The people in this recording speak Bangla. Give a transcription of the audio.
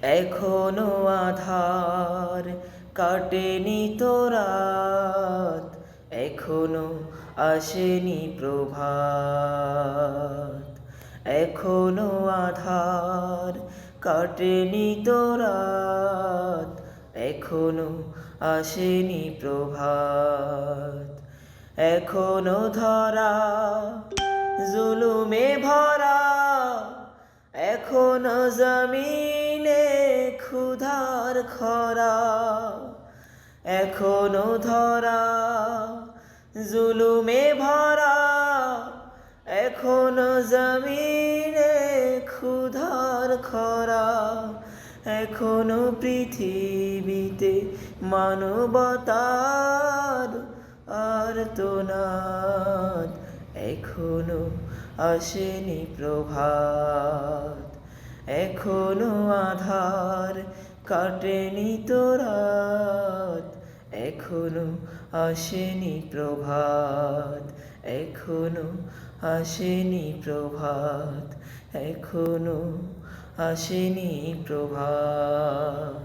এখনো আধার কাটেনি তো রাত, এখনো আসেনি প্রভাত। এখনো আধার কাটেনি তো রাত, এখনো আসেনি প্রভাত। এখনো ধরা জুলুমে ভরা, এখনো জমিনে ক্ষুধার খরা। এখনো ধরা জুলুমে ভরা, এখনো জমিনে ক্ষুধার খরা। এখনো পৃথিবীতে মানবতার আর্তনাদ, এখনো আসেনি প্রভাত। এখনো আধার কাটেনি তো রাত, এখনো আসেনি প্রভাত। এখনো আসেনি প্রভাত, এখনো আসেনি প্রভাত।